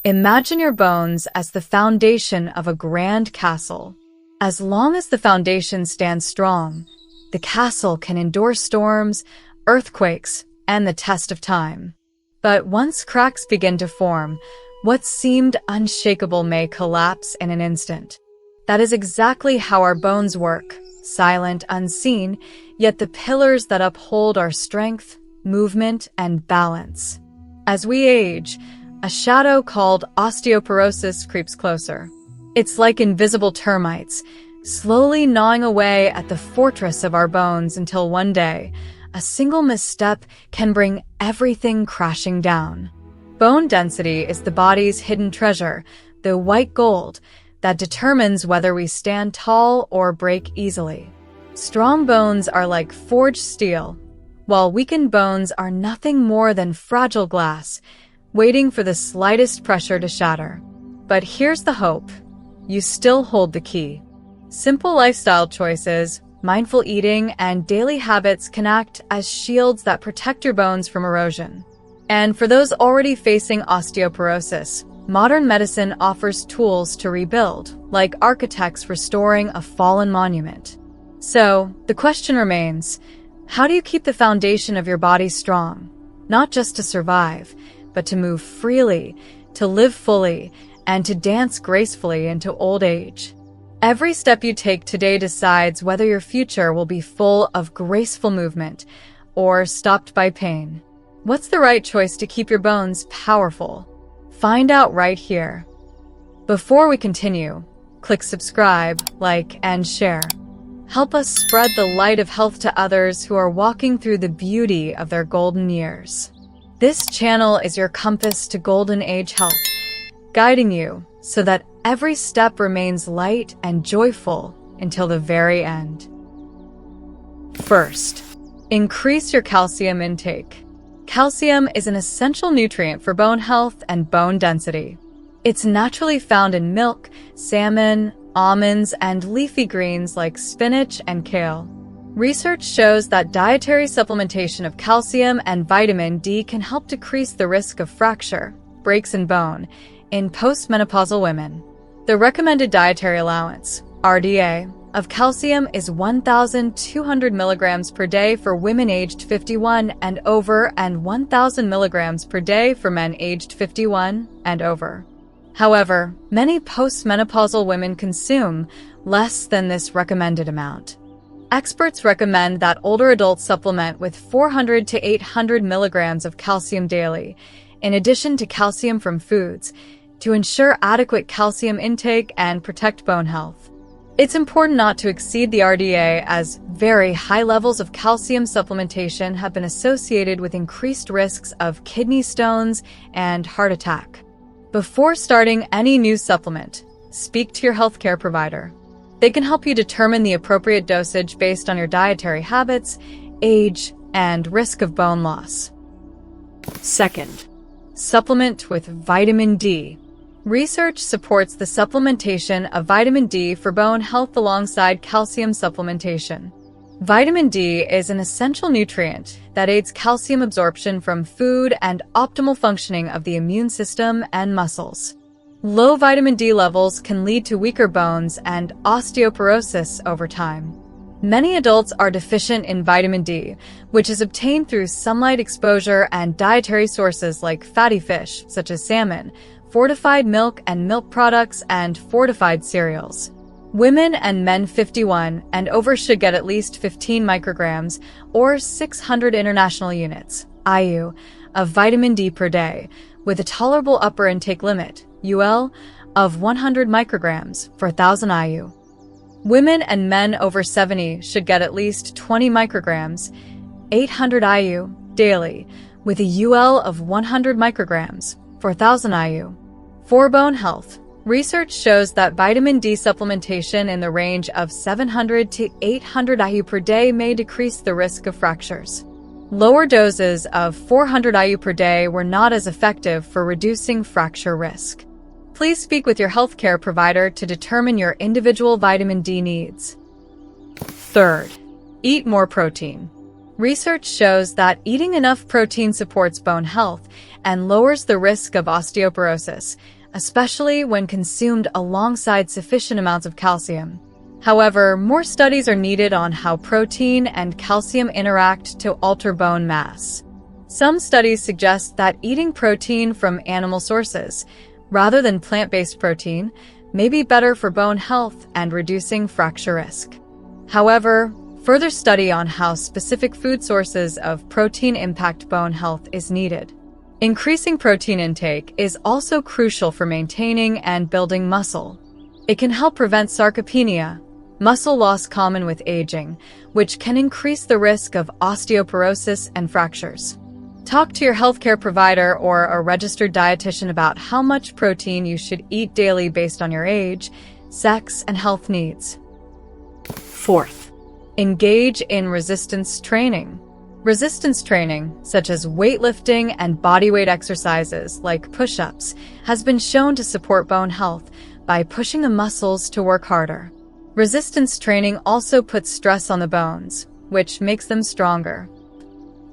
Imagine your bones as the foundation of a grand castle. As long as the foundation stands strong, the castle can endure storms, earthquakes, and the test of time. But once cracks begin to form, what seemed unshakable may collapse in an instant. That is exactly how our bones work, silent, unseen, yet the pillars that uphold our strength, movement, and balance. As we age, a shadow called osteoporosis creeps closer. It's like invisible termites, slowly gnawing away at the fortress of our bones until one day, a single misstep can bring everything crashing down. Bone density is the body's hidden treasure, the white gold, that determines whether we stand tall or break easily. Strong bones are like forged steel, while weakened bones are nothing more than fragile glass, waiting for the slightest pressure to shatter. But here's the hope. You still hold the key. Simple lifestyle choices, mindful eating, and daily habits can act as shields that protect your bones from erosion. And for those already facing osteoporosis, modern medicine offers tools to rebuild, like architects restoring a fallen monument. So, the question remains, how do you keep the foundation of your body strong? Not just to survive, but to move freely, to live fully, and to dance gracefully into old age. Every step you take today decides whether your future will be full of graceful movement or stopped by pain. What's the right choice to keep your bones powerful? Find out right here. Before we continue, click subscribe, like, and share. Help us spread the light of health to others who are walking through the beauty of their golden years. This channel is your compass to golden age health, guiding you so that every step remains light and joyful until the very end. First, increase your calcium intake. Calcium is an essential nutrient for bone health and bone density. It's naturally found in milk, salmon, almonds, and leafy greens like spinach and kale. Research shows that dietary supplementation of calcium and vitamin D can help decrease the risk of fracture, breaks in bone, in postmenopausal women. The recommended dietary allowance, RDA, of calcium is 1,200 milligrams per day for women aged 51 and over and 1,000 milligrams per day for men aged 51 and over. However, many postmenopausal women consume less than this recommended amount. Experts recommend that older adults supplement with 400 to 800 milligrams of calcium daily, in addition to calcium from foods, to ensure adequate calcium intake and protect bone health. It's important not to exceed the RDA, as very high levels of calcium supplementation have been associated with increased risks of kidney stones and heart attack. Before starting any new supplement, speak to your healthcare provider. They can help you determine the appropriate dosage based on your dietary habits, age, and risk of bone loss. Second, supplement with vitamin D. Research supports the supplementation of vitamin D for bone health alongside calcium supplementation. Vitamin D is an essential nutrient that aids calcium absorption from food and optimal functioning of the immune system and muscles. Low vitamin D levels can lead to weaker bones and osteoporosis over time. Many adults are deficient in vitamin D, which is obtained through sunlight exposure and dietary sources like fatty fish, such as salmon, fortified milk and milk products, and fortified cereals. Women and men 51 and over should get at least 15 micrograms, or 600 international units, IU, of vitamin D per day, with a tolerable upper intake limit, UL, of 100 micrograms for 1,000 IU. Women and men over 70 should get at least 20 micrograms, 800 IU, daily, with a UL of 100 micrograms for 1,000 IU. For bone health, research shows that vitamin D supplementation in the range of 700 to 800 IU per day may decrease the risk of fractures. Lower doses of 400 IU per day were not as effective for reducing fracture risk. Please speak with your healthcare provider to determine your individual vitamin D needs. Third, eat more protein. Research shows that eating enough protein supports bone health and lowers the risk of osteoporosis, especially when consumed alongside sufficient amounts of calcium. However, more studies are needed on how protein and calcium interact to alter bone mass. Some studies suggest that eating protein from animal sources, rather than plant-based protein, may be better for bone health and reducing fracture risk. However, further study on how specific food sources of protein impact bone health is needed. Increasing protein intake is also crucial for maintaining and building muscle. It can help prevent sarcopenia, muscle loss common with aging, which can increase the risk of osteoporosis and fractures. Talk to your healthcare provider or a registered dietitian about how much protein you should eat daily based on your age, sex, and health needs. Fourth, engage in resistance training. Resistance training, such as weightlifting and bodyweight exercises like push-ups, has been shown to support bone health by pushing the muscles to work harder. Resistance training also puts stress on the bones, which makes them stronger.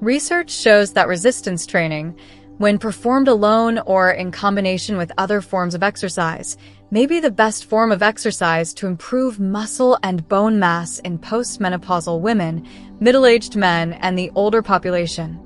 Research shows that resistance training, when performed alone or in combination with other forms of exercise, may be the best form of exercise to improve muscle and bone mass in postmenopausal women, middle-aged men, and the older population.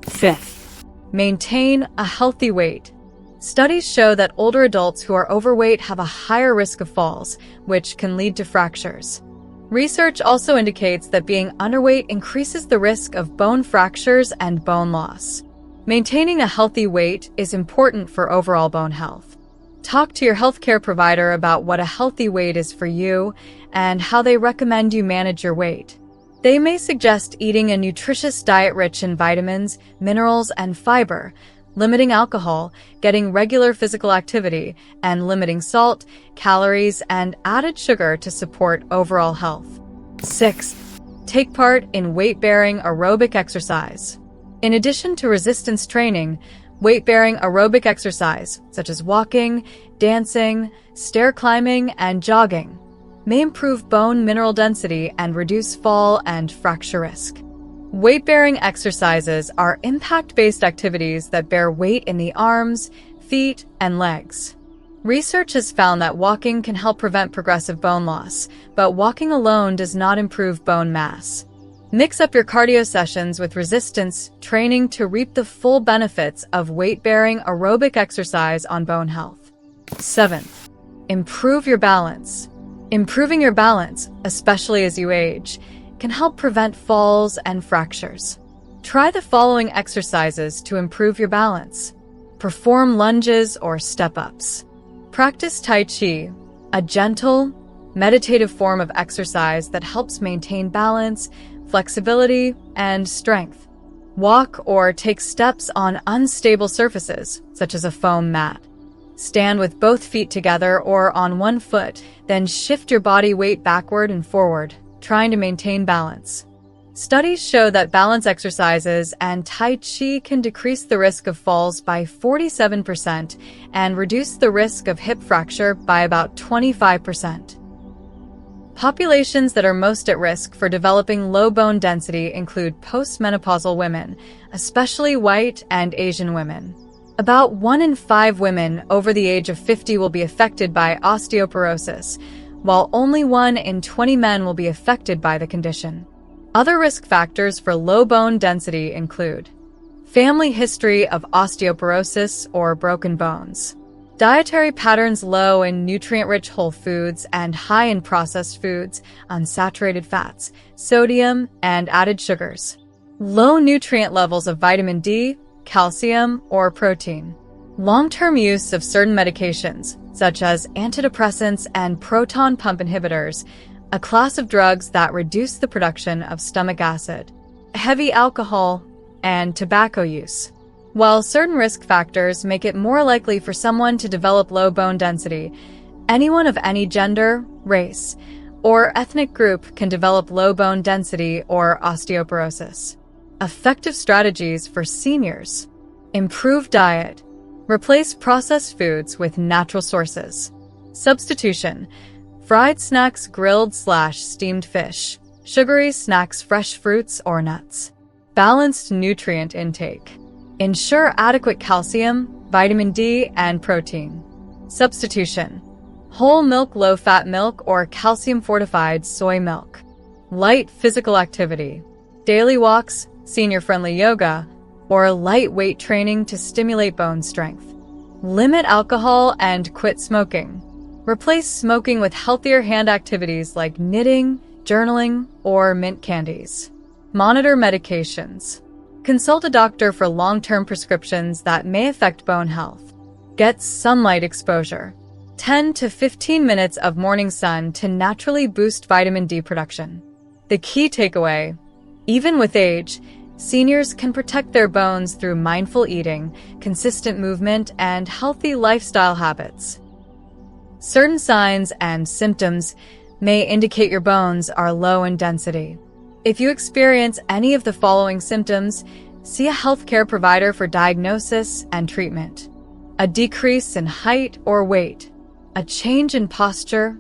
Fifth, maintain a healthy weight. Studies show that older adults who are overweight have a higher risk of falls, which can lead to fractures. Research also indicates that being underweight increases the risk of bone fractures and bone loss. Maintaining a healthy weight is important for overall bone health. Talk to your healthcare provider about what a healthy weight is for you and how they recommend you manage your weight. They may suggest eating a nutritious diet rich in vitamins, minerals, and fiber, limiting alcohol, getting regular physical activity, and limiting salt, calories, and added sugar to support overall health. 6. Take part in weight-bearing aerobic exercise. In addition to resistance training, weight-bearing aerobic exercise, such as walking, dancing, stair climbing, and jogging, may improve bone mineral density and reduce fall and fracture risk. Weight-bearing exercises are impact-based activities that bear weight in the arms, feet, and legs. Research has found that walking can help prevent progressive bone loss, but walking alone does not improve bone mass. Mix up your cardio sessions with resistance training to reap the full benefits of weight-bearing aerobic exercise on bone health. 7th, improve your balance. Improving your balance, especially as you age, can help prevent falls and fractures. Try the following exercises to improve your balance. Perform lunges or step-ups. Practice Tai Chi, a gentle, meditative form of exercise that helps maintain balance, flexibility, and strength. Walk or take steps on unstable surfaces, such as a foam mat. Stand with both feet together or on one foot, then shift your body weight backward and forward, trying to maintain balance. Studies show that balance exercises and Tai Chi can decrease the risk of falls by 47% and reduce the risk of hip fracture by about 25%. Populations that are most at risk for developing low bone density include postmenopausal women, especially white and Asian women. About 1 in 5 women over the age of 50 will be affected by osteoporosis, while only 1 in 20 men will be affected by the condition. Other risk factors for low bone density include family history of osteoporosis or broken bones, dietary patterns low in nutrient-rich whole foods and high in processed foods, unsaturated fats, sodium, and added sugars, low nutrient levels of vitamin D, calcium, or protein, long-term use of certain medications, such as antidepressants and proton pump inhibitors, a class of drugs that reduce the production of stomach acid, heavy alcohol, and tobacco use. While certain risk factors make it more likely for someone to develop low bone density, anyone of any gender, race, or ethnic group can develop low bone density or osteoporosis. Effective strategies for seniors: improve diet. Replace processed foods with natural sources. Substitution: fried snacks, grilled/steamed fish, sugary snacks, fresh fruits or nuts. Balanced nutrient intake. Ensure adequate calcium, vitamin D, and protein. Substitution: whole milk, low-fat milk, or calcium-fortified soy milk. Light physical activity: daily walks, senior-friendly yoga, or light weight training to stimulate bone strength. Limit alcohol and quit smoking. Replace smoking with healthier hand activities like knitting, journaling, or mint candies. Monitor medications. Consult a doctor for long-term prescriptions that may affect bone health. Get sunlight exposure. 10 to 15 minutes of morning sun to naturally boost vitamin D production. The key takeaway: even with age, seniors can protect their bones through mindful eating, consistent movement, and healthy lifestyle habits. Certain signs and symptoms may indicate your bones are low in density. If you experience any of the following symptoms, see a healthcare provider for diagnosis and treatment. A decrease in height or weight, a change in posture,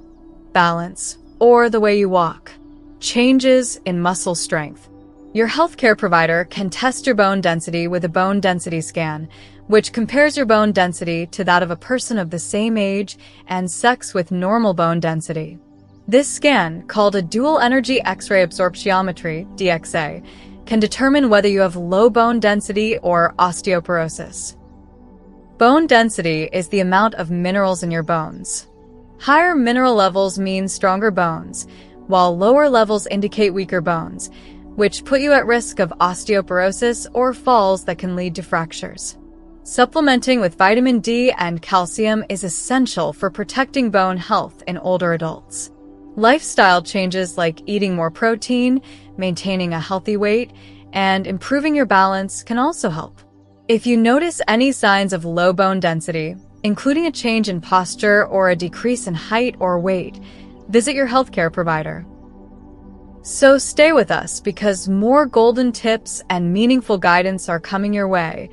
balance, or the way you walk, changes in muscle strength. Your healthcare provider can test your bone density with a bone density scan, which compares your bone density to that of a person of the same age and sex with normal bone density. This scan, called a dual energy X-ray absorptiometry (DXA), can determine whether you have low bone density or osteoporosis. Bone density is the amount of minerals in your bones. Higher mineral levels mean stronger bones, while lower levels indicate weaker bones, which put you at risk of osteoporosis or falls that can lead to fractures. Supplementing with vitamin D and calcium is essential for protecting bone health in older adults. Lifestyle changes like eating more protein, maintaining a healthy weight, and improving your balance can also help. If you notice any signs of low bone density, including a change in posture or a decrease in height or weight, visit your healthcare provider. So stay with us because more golden tips and meaningful guidance are coming your way,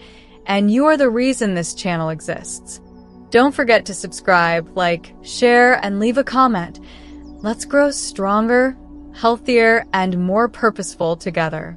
and you are the reason this channel exists. Don't forget to subscribe, like, share, and leave a comment. Let's grow stronger, healthier, and more purposeful together.